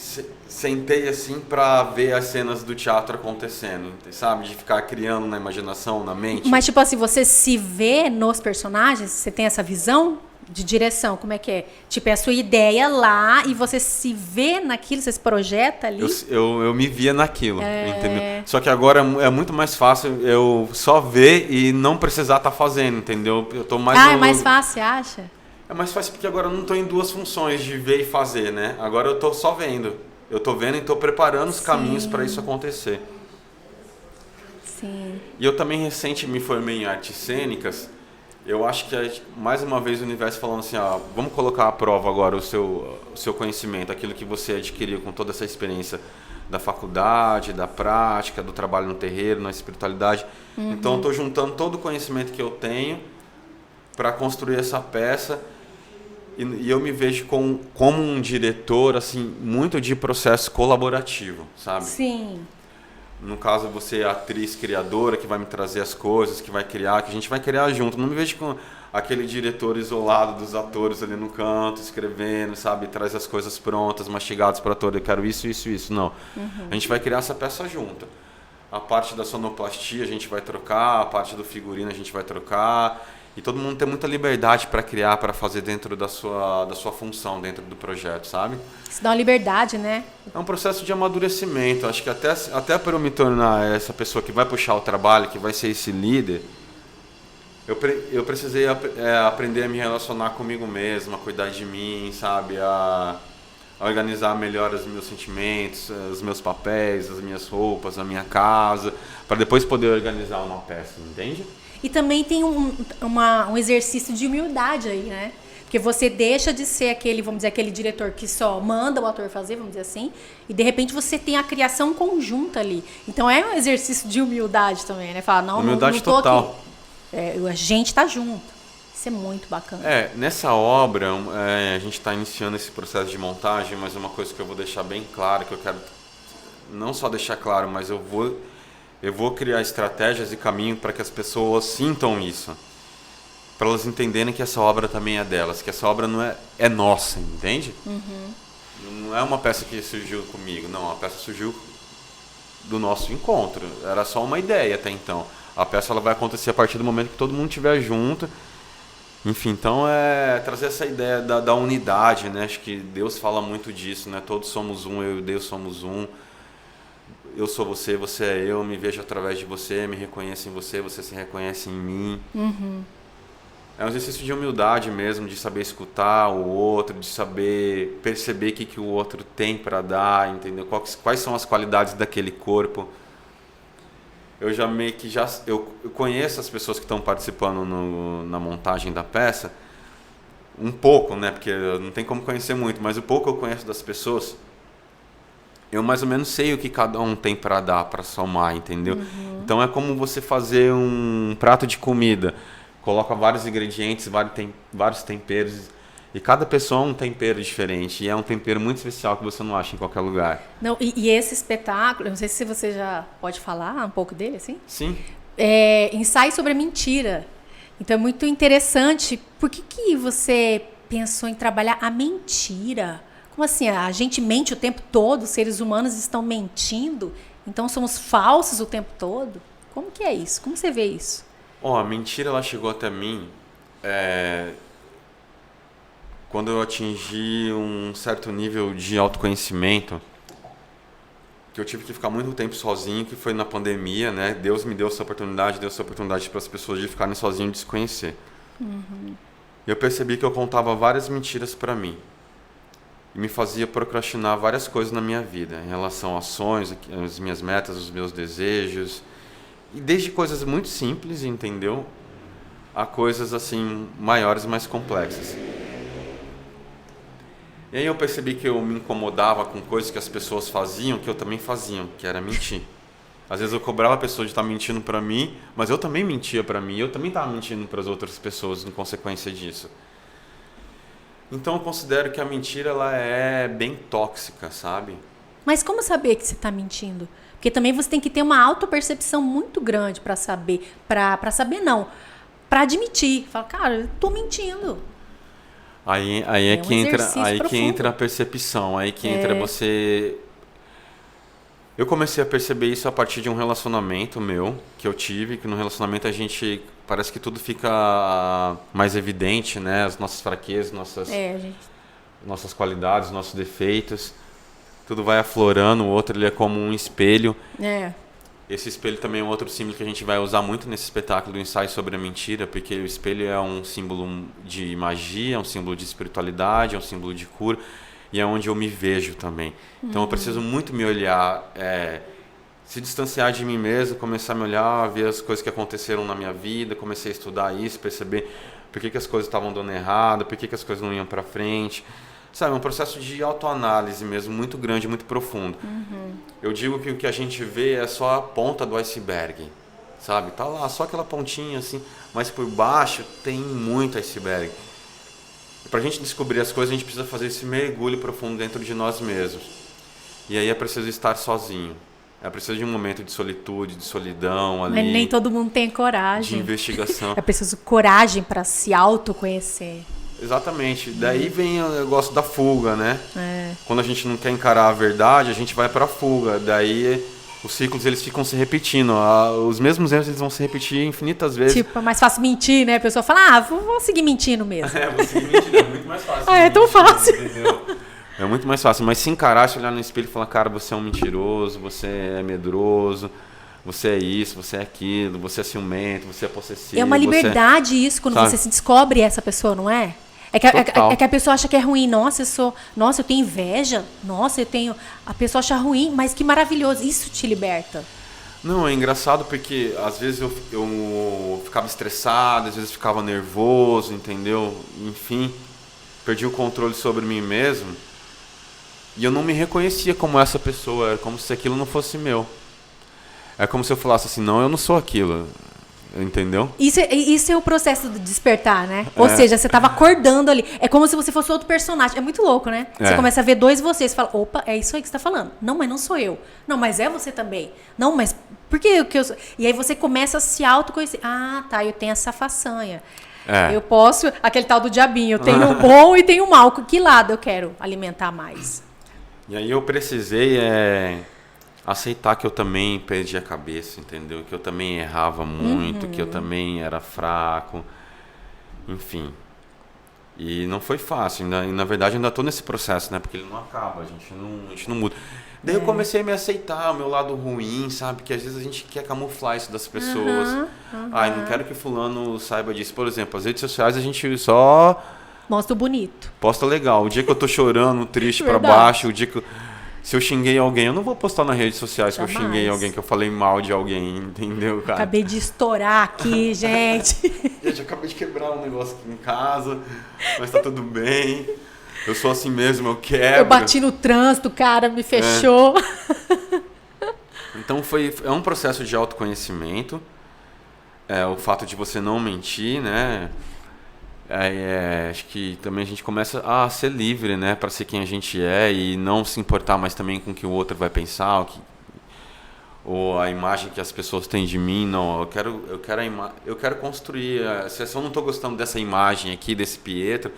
sentei assim para ver as cenas do teatro acontecendo, sabe? De ficar criando na imaginação, na mente. Mas tipo assim, você se vê nos personagens? Você tem essa visão de direção? Como é que é? Tipo, é a sua ideia lá e você se vê naquilo, você se projeta ali? Eu me via naquilo, entendeu? Só que agora é muito mais fácil eu só ver e não precisar estar fazendo, entendeu? Eu tô mais é mais fácil, você acha? É mais fácil porque agora eu não estou em duas funções de ver e fazer, né? Agora eu estou só vendo. Eu estou vendo e estou preparando os caminhos para isso acontecer. Sim. E eu também recente me formei em artes cênicas. Eu acho que mais uma vez o universo falando assim, vamos colocar à prova agora o seu conhecimento, aquilo que você adquiriu com toda essa experiência da faculdade, da prática, do trabalho no terreiro, na espiritualidade. Então eu estou juntando todo o conhecimento que eu tenho para construir essa peça. E eu me vejo como um diretor, assim, muito de processo colaborativo, sabe? Sim. No caso, você é a atriz criadora que vai me trazer as coisas, que vai criar, que a gente vai criar junto. Não me vejo com aquele diretor isolado dos atores ali no canto, escrevendo, sabe? Traz as coisas prontas, mastigadas para o ator. Eu quero isso. Não. A gente vai criar essa peça junto. A parte da sonoplastia a gente vai trocar, a parte do figurino a gente vai trocar. E todo mundo tem muita liberdade para criar, para fazer dentro da sua função, dentro do projeto, sabe? Isso dá uma liberdade, né? É um processo de amadurecimento. Acho que até para eu me tornar essa pessoa que vai puxar o trabalho, que vai ser esse líder, eu precisei aprender a me relacionar comigo mesmo, a cuidar de mim, sabe? A organizar melhor os meus sentimentos, os meus papéis, as minhas roupas, a minha casa, para depois poder organizar uma peça, entende? E também tem um exercício de humildade aí, né? Porque você deixa de ser aquele, vamos dizer, aquele diretor que só manda o ator fazer, vamos dizer assim, e de repente você tem a criação conjunta ali. Então é um exercício de humildade também, né? Falar, humildade não tô total. Aqui. A gente tá junto. Isso é muito bacana. Nessa obra, a gente está iniciando esse processo de montagem, mas uma coisa que eu vou deixar bem claro, que eu quero não só deixar claro, mas eu vou criar estratégias e caminho para que as pessoas sintam isso. Para elas entenderem que essa obra também é delas, que essa obra não é nossa, entende? Uhum. Não é uma peça que surgiu comigo, não. A peça surgiu do nosso encontro. Era só uma ideia até então. A peça ela vai acontecer a partir do momento que todo mundo estiver junto. Enfim, então trazer essa ideia da unidade, né? Acho que Deus fala muito disso, né? Todos somos um, eu e Deus somos um. Eu sou você, você é eu, me vejo através de você, me reconheço em você, você se reconhece em mim. Uhum. É um exercício de humildade mesmo, de saber escutar o outro, de saber perceber o que o outro tem para dar, entendeu? Quais são as qualidades daquele corpo. Eu já meio que eu conheço as pessoas que estão participando na montagem da peça, um pouco, né? Porque não tem como conhecer muito, mas o pouco que eu conheço das pessoas, eu mais ou menos sei o que cada um tem para dar, para somar, entendeu? Uhum. Então é como você fazer um prato de comida. Coloca vários ingredientes, vários temperos, e cada pessoa é um tempero diferente, e é um tempero muito especial que você não acha em qualquer lugar. Não, e esse espetáculo, não sei se você já pode falar um pouco dele, assim? Sim. Ensaio sobre a mentira. Então é muito interessante. Por que você pensou em trabalhar a mentira? Como assim? A gente mente o tempo todo, os seres humanos estão mentindo, então somos falsos o tempo todo? Como que é isso? Como você vê isso? A mentira ela chegou até mim quando eu atingi um certo nível de autoconhecimento, que eu tive que ficar muito tempo sozinho, que foi na pandemia, né? Deus me deu essa oportunidade para as pessoas de ficarem sozinhos e de se conhecer. Uhum. Eu percebi que eu contava várias mentiras para mim. E me fazia procrastinar várias coisas na minha vida, em relação a sonhos, as minhas metas, os meus desejos. E desde coisas muito simples, entendeu? A coisas assim maiores e mais complexas. E aí eu percebi que eu me incomodava com coisas que as pessoas faziam, que eu também fazia, que era mentir. Às vezes eu cobrava a pessoa de estar mentindo para mim, mas eu também mentia para mim, eu também estava mentindo para as outras pessoas em consequência disso. Então eu considero que a mentira ela é bem tóxica, sabe? Mas como saber que você está mentindo? Porque também você tem que ter uma autopercepção muito grande para saber, para admitir. Fala, cara, eu tô mentindo. Aí é que entra a percepção, aí que entra você. Eu comecei a perceber isso a partir de um relacionamento meu que eu tive, que no relacionamento a gente parece que tudo fica mais evidente, né? As nossas fraquezas, nossas qualidades, nossos defeitos. Tudo vai aflorando, o outro ele é como um espelho. Esse espelho também é um outro símbolo que a gente vai usar muito nesse espetáculo do ensaio sobre a mentira, porque o espelho é um símbolo de magia, é um símbolo de espiritualidade, é um símbolo de cura, e é onde eu me vejo também. Então eu preciso muito me olhar, se distanciar de mim mesmo, começar a me olhar, ver as coisas que aconteceram na minha vida, comecei a estudar isso, perceber por que as coisas estavam dando errado, por que as coisas não iam para frente. Sabe, é um processo de autoanálise mesmo, muito grande, muito profundo. Uhum. Eu digo que o que a gente vê é só a ponta do iceberg, sabe? Tá lá, só aquela pontinha assim, mas por baixo tem muito iceberg. Pra gente descobrir as coisas, a gente precisa fazer esse mergulho profundo dentro de nós mesmos. E aí é preciso estar sozinho. É preciso de um momento de solitude, de solidão ali. Mas nem todo mundo tem coragem. De investigação. É preciso coragem para se autoconhecer. Exatamente. Daí vem o negócio da fuga, né? Quando a gente não quer encarar a verdade, a gente vai pra fuga. Daí os ciclos eles ficam se repetindo. Os mesmos erros eles vão se repetir infinitas vezes. Tipo, é mais fácil mentir, né? A pessoa fala, vou seguir mentindo mesmo. Vou seguir mentindo, é muito mais fácil. É tão fácil. Entendeu? É muito mais fácil, mas se encarar, se olhar no espelho e falar, cara, você é um mentiroso, você é medroso, você é isso, você é aquilo, você é ciumento, você é possessivo. É uma liberdade isso, quando você se descobre essa pessoa, não é? É que a pessoa acha que é ruim. Nossa, eu tenho inveja. Nossa, a pessoa acha ruim, mas que maravilhoso. Isso te liberta. Não, é engraçado porque às vezes eu ficava estressado, às vezes ficava nervoso, entendeu? Enfim, perdi o controle sobre mim mesmo. E eu não me reconhecia como essa pessoa, era como se aquilo não fosse meu. É como se eu falasse assim, não, eu não sou aquilo, entendeu? Isso é o processo do despertar, né? Ou seja, você estava acordando ali. É como se você fosse outro personagem. É muito louco, né? Você começa a ver dois vocês, você fala, opa, é isso aí que você está falando. Não, mas não sou eu. Não, mas é você também. Não, mas por que eu sou? E aí você começa a se autoconhecer. Ah, tá, eu tenho essa façanha. Eu posso, aquele tal do diabinho, eu tenho o bom e tenho o mal. Que lado eu quero alimentar mais? E aí eu precisei aceitar que eu também perdi a cabeça, entendeu? Que eu também errava muito, que eu também era fraco, enfim. E não foi fácil, e na verdade ainda estou nesse processo, né? Porque ele não acaba, a gente não muda. Daí eu comecei a me aceitar, o meu lado ruim, sabe? Que às vezes a gente quer camuflar isso das pessoas. Ai, não quero que fulano saiba disso. Por exemplo, as redes sociais a gente só... Mostra o bonito. Posta legal. O dia que eu tô chorando, triste pra baixo, o dia que se eu xinguei alguém, eu não vou postar nas redes sociais que eu xinguei alguém, que eu falei mal de alguém, entendeu, cara? Acabei de estourar aqui, gente. Gente, eu acabei de quebrar um negócio aqui em casa, mas tá tudo bem. Eu sou assim mesmo, eu quebro. Eu bati no trânsito, o cara me fechou. Então é um processo de autoconhecimento. O fato de você não mentir, né? Acho que também a gente começa a ser livre, né, para ser quem a gente é e não se importar mais também com o que o outro vai pensar, ou a imagem que as pessoas têm de mim. Não, eu quero construir. Se eu não estou gostando dessa imagem aqui, desse Pietro,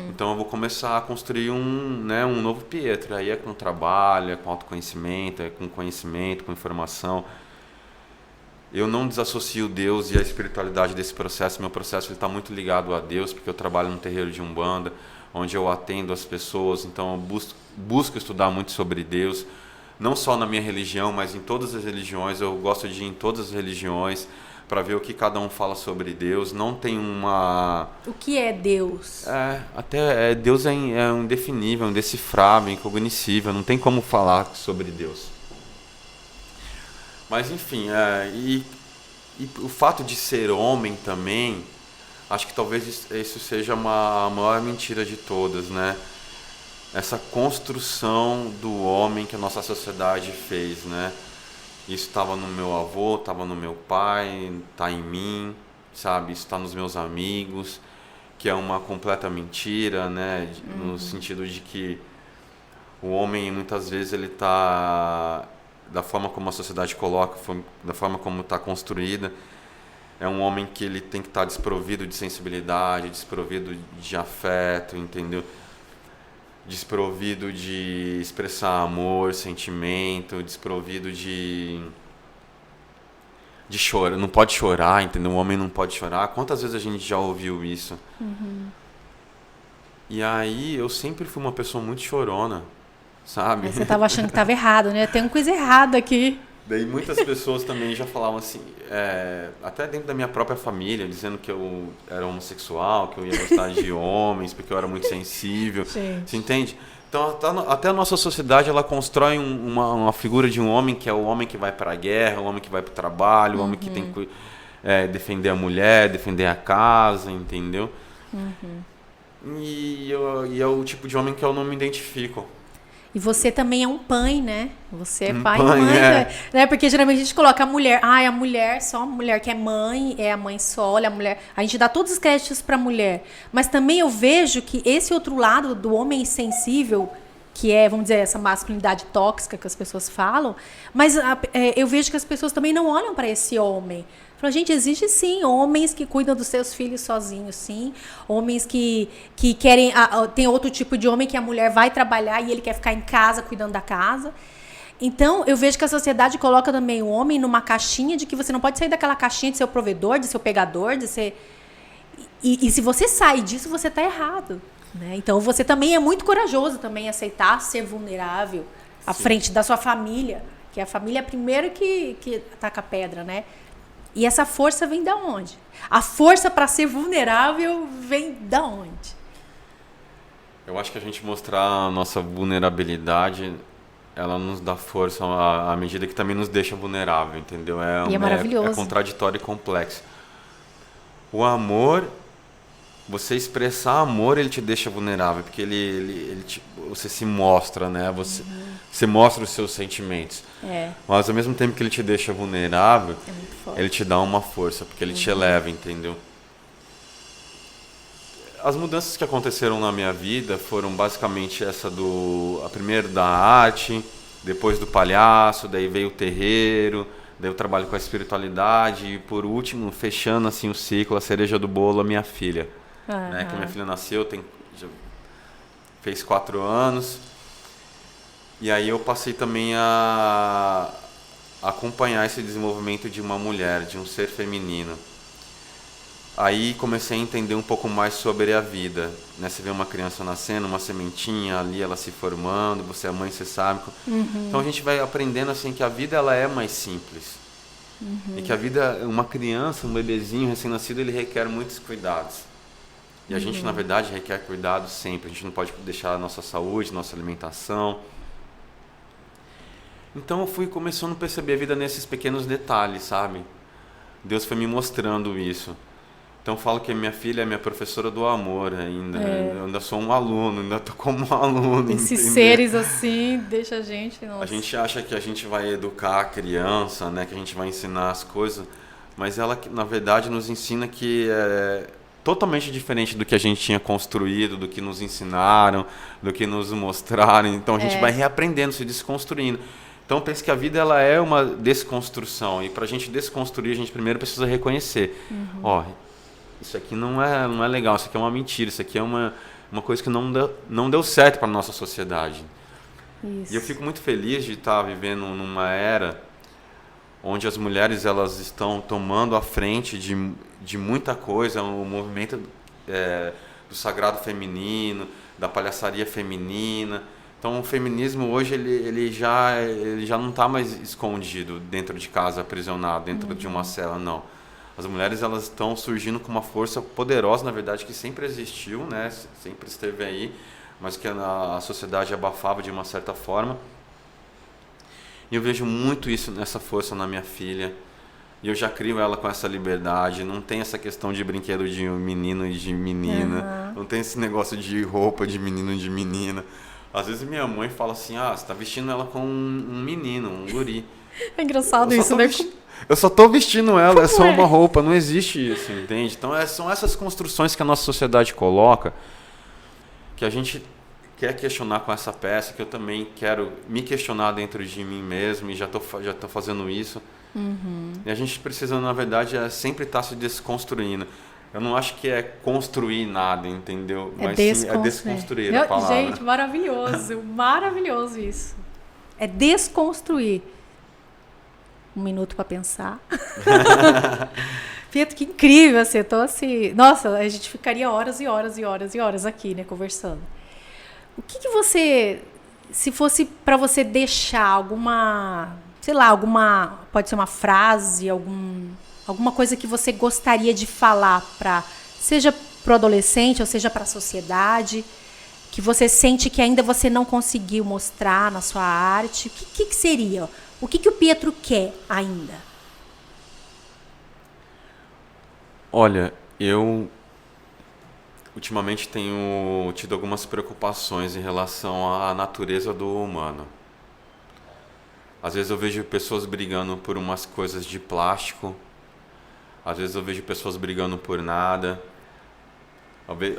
então eu vou começar a construir um novo Pietro. Aí é com trabalho, é com autoconhecimento, é com conhecimento, com informação. Eu não desassocio Deus e a espiritualidade desse processo. Meu processo está muito ligado a Deus, porque eu trabalho no terreiro de Umbanda, onde eu atendo as pessoas. Então eu busco estudar muito sobre Deus, não só na minha religião, mas em todas as religiões. Eu gosto de ir em todas as religiões para ver o que cada um fala sobre Deus. Não tem uma... O que é Deus? Deus é indefinível, indecifrável, incognoscível. Não tem como falar sobre Deus. Mas enfim, e o fato de ser homem também, acho que talvez isso seja a maior mentira de todas, né? Essa construção do homem que a nossa sociedade fez, né? Isso estava no meu avô, estava no meu pai, está em mim, sabe? Isso está nos meus amigos, que é uma completa mentira, né? No sentido de que o homem muitas vezes ele está... da forma como a sociedade coloca, da forma como está construída, é um homem que ele tem que estar desprovido de sensibilidade, desprovido de afeto, entendeu? Desprovido de expressar amor, sentimento, desprovido de chorar, não pode chorar, entendeu? Um homem não pode chorar. Quantas vezes a gente já ouviu isso? E aí eu sempre fui uma pessoa muito chorona, sabe? Você estava achando que estava errado, né? Tem uma coisa errada aqui. Daí muitas pessoas também já falavam assim, até dentro da minha própria família, dizendo que eu era homossexual, que eu ia gostar de homens, porque eu era muito sensível. Gente. Você entende? Então até a nossa sociedade ela constrói uma figura de um homem que é o homem que vai para a guerra, o homem que vai para o trabalho, o homem que tem que defender a mulher, defender a casa, entendeu? E é o tipo de homem que eu não me identifico. E você também é um pai, né? Você é pai e mãe, né? Porque geralmente a gente coloca a mulher, a mulher, só a mulher que é mãe, é a mãe solo, a mulher. A gente dá todos os créditos para a mulher. Mas também eu vejo que esse outro lado do homem sensível, que é, vamos dizer, essa masculinidade tóxica que as pessoas falam, mas eu vejo que as pessoas também não olham para esse homem. Falam, gente, existe sim homens que cuidam dos seus filhos sozinhos, sim. Homens que querem... tem outro tipo de homem que a mulher vai trabalhar e ele quer ficar em casa cuidando da casa. Então, eu vejo que a sociedade coloca também o homem numa caixinha de que você não pode sair daquela caixinha de ser o provedor, de ser o pegador, de ser... E se você sai disso, você está errado. Né? Então, você também é muito corajoso também aceitar ser vulnerável à frente da sua família, que a família é a primeira que ataca a pedra, né? E essa força vem da onde? A força para ser vulnerável vem da onde? Eu acho que a gente mostrar a nossa vulnerabilidade, ela nos dá força à medida que também nos deixa vulnerável, entendeu? E é maravilhoso. É contraditório e complexo. O amor, você expressar amor, ele te deixa vulnerável, porque você se mostra, né? Você mostra os seus sentimentos. Mas ao mesmo tempo que ele te deixa vulnerável, ele te dá uma força, porque ele te eleva, entendeu? As mudanças que aconteceram na minha vida foram basicamente a primeiro da arte, depois do palhaço, daí veio o terreiro, daí eu trabalho com a espiritualidade e por último, fechando assim o ciclo, a cereja do bolo, a minha filha. Né, que minha filha nasceu, já fez 4 anos. E aí eu passei também a acompanhar esse desenvolvimento de uma mulher, de um ser feminino. Aí comecei a entender um pouco mais sobre a vida. Né? Você vê uma criança nascendo, uma sementinha ali, ela se formando, você é mãe, você sabe. Então a gente vai aprendendo assim que a vida ela é mais simples. E que a vida, uma criança, um bebezinho recém-nascido, ele requer muitos cuidados. E a gente, na verdade, requer cuidado sempre. A gente não pode deixar a nossa saúde, nossa alimentação. Então eu fui começando a perceber a vida nesses pequenos detalhes, sabe? Deus foi me mostrando isso. Então eu falo que a minha filha é minha professora do amor ainda. Eu ainda sou um aluno, ainda estou como um aluno. Esses seres assim, deixa a gente... Nossa. A gente acha que a gente vai educar a criança, né? Que a gente vai ensinar as coisas. Mas ela, na verdade, nos ensina que é totalmente diferente do que a gente tinha construído, do que nos ensinaram, do que nos mostraram. Então a gente vai reaprendendo, se desconstruindo. Então eu penso que a vida ela é uma desconstrução. E para a gente desconstruir, a gente primeiro precisa reconhecer. Ó, isso aqui não é legal, isso aqui é uma mentira, isso aqui é uma coisa que não deu certo para a nossa sociedade. Isso. E eu fico muito feliz de estar vivendo numa era onde as mulheres elas estão tomando a frente de muita coisa, o movimento do sagrado feminino, da palhaçaria feminina. Então o feminismo hoje ele já não está mais escondido dentro de casa, aprisionado dentro de uma cela, não. As mulheres elas estão surgindo com uma força poderosa, na verdade, que sempre existiu, né? Sempre esteve aí, mas que a sociedade abafava de uma certa forma. E eu vejo muito isso nessa força na minha filha. E eu já crio ela com essa liberdade. Não tem essa questão de brinquedo de menino e de menina. Não tem esse negócio de roupa de menino e de menina. Às vezes minha mãe fala assim, você está vestindo ela com um menino, um guri. É engraçado isso, né? Eu só tô vestindo ela, é só uma roupa, não existe isso, entende? Então são essas construções que a nossa sociedade coloca, que a gente quer questionar com essa peça, que eu também quero me questionar dentro de mim mesmo, e já tô fazendo isso. E a gente precisa, na verdade, sempre estar se desconstruindo. Eu não acho que é construir nada, entendeu? Mas sim é desconstruir a palavra. Gente, maravilhoso, maravilhoso isso. É desconstruir. 1 minuto para pensar. Pietro, que incrível, assim, eu tô assim... Nossa, a gente ficaria horas e horas e horas e horas aqui, né, conversando. O que você... Se fosse para você deixar alguma... Sei lá, pode ser uma frase, alguma coisa que você gostaria de falar seja para o adolescente ou seja para a sociedade, que você sente que ainda você não conseguiu mostrar na sua arte, o que seria? O que o Pietro quer ainda? Olha, eu ultimamente tenho tido algumas preocupações em relação à natureza do humano. Às vezes eu vejo pessoas brigando por umas coisas de plástico. Às vezes eu vejo pessoas brigando por nada.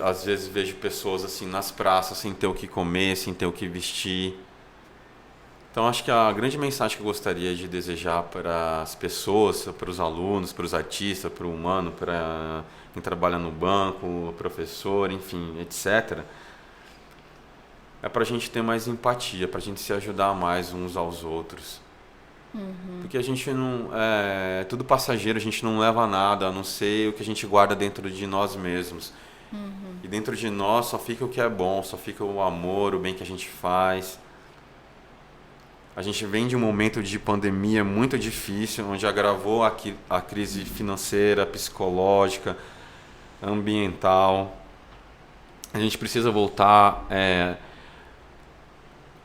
Às vezes vejo pessoas assim nas praças sem ter o que comer, sem ter o que vestir. Então acho que a grande mensagem que eu gostaria de desejar para as pessoas, para os alunos, para os artistas, para o humano, para quem trabalha no banco, o professor, enfim, etc., é pra gente ter mais empatia, pra gente se ajudar mais uns aos outros. Porque a gente não... É tudo passageiro, a gente não leva nada, a não ser o que a gente guarda dentro de nós mesmos. E dentro de nós só fica o que é bom, só fica o amor, o bem que a gente faz. A gente vem de um momento de pandemia muito difícil, onde agravou a crise financeira, psicológica, ambiental. A gente precisa voltar...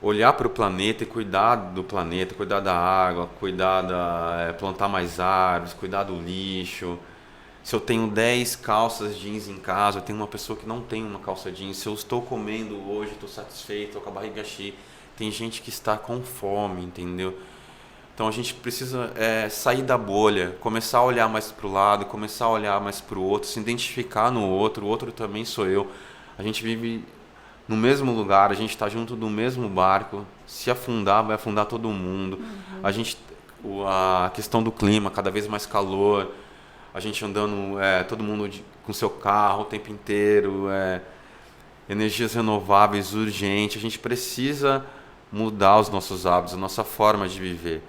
olhar para o planeta e cuidar do planeta, cuidar da água, plantar mais árvores, cuidar do lixo. Se eu tenho 10 calças jeans em casa, eu tenho uma pessoa que não tem uma calça jeans. Se eu estou comendo hoje, estou satisfeito, estou com a barriga cheia. Tem gente que está com fome, entendeu? Então a gente precisa sair da bolha, começar a olhar mais para o lado, começar a olhar mais para o outro, se identificar no outro, o outro também sou eu. A gente vive no mesmo lugar, a gente está junto do mesmo barco. Se afundar, vai afundar todo mundo. A questão do clima, cada vez mais calor, a gente andando, todo mundo com seu carro o tempo inteiro, energias renováveis urgente. A gente precisa mudar os nossos hábitos, a nossa forma de viver.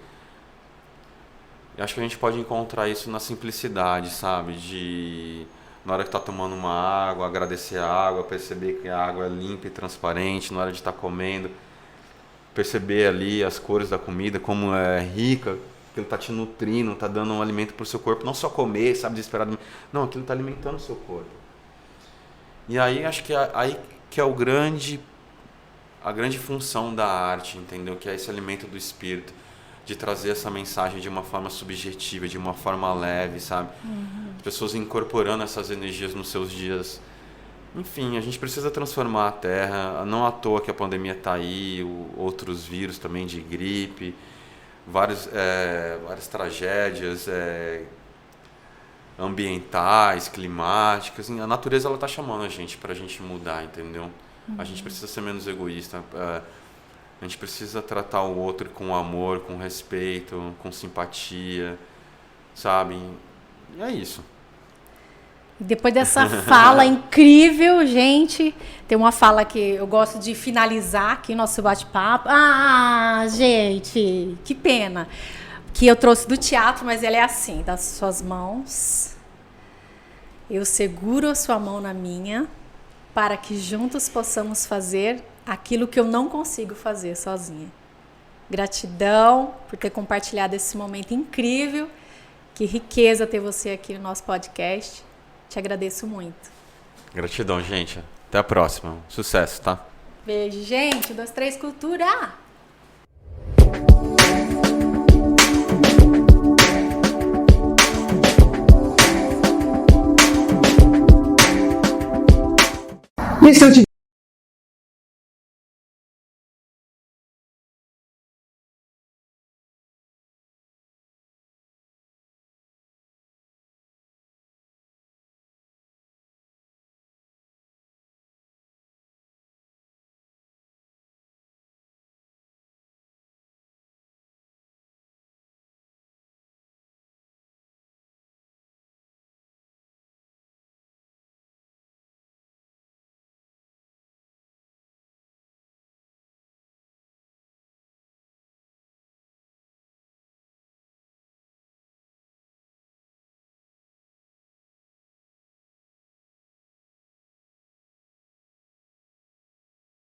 Eu acho que a gente pode encontrar isso na simplicidade, sabe? Na hora que está tomando uma água, agradecer a água, perceber que a água é limpa e transparente, na hora de estar comendo, perceber ali as cores da comida, como é rica, aquilo está te nutrindo, está dando um alimento para o seu corpo, não só comer, sabe, desesperadamente, não, aquilo está alimentando o seu corpo. E aí acho que aí que é a grande função da arte, entendeu? Que é esse alimento do espírito, de trazer essa mensagem de uma forma subjetiva, de uma forma leve, sabe? As pessoas incorporando essas energias nos seus dias. Enfim, a gente precisa transformar a Terra. Não à toa que a pandemia está aí, outros vírus também de gripe, várias tragédias ambientais, climáticas. A natureza ela está chamando a gente para a gente mudar, entendeu? A gente precisa ser menos egoísta. A gente precisa tratar o outro com amor, com respeito, com simpatia, sabe? E é isso. Depois dessa fala incrível, gente, tem uma fala que eu gosto de finalizar aqui nosso bate-papo. Ah, gente, que pena. Que eu trouxe do teatro, mas ela é assim, das suas mãos. Eu seguro a sua mão na minha, para que juntos possamos fazer aquilo que eu não consigo fazer sozinha. Gratidão por ter compartilhado esse momento incrível. Que riqueza ter você aqui no nosso podcast. Te agradeço muito. Gratidão, gente. Até a próxima. Sucesso, tá? Beijo, gente. 1, 2, 3, cultura! Nesse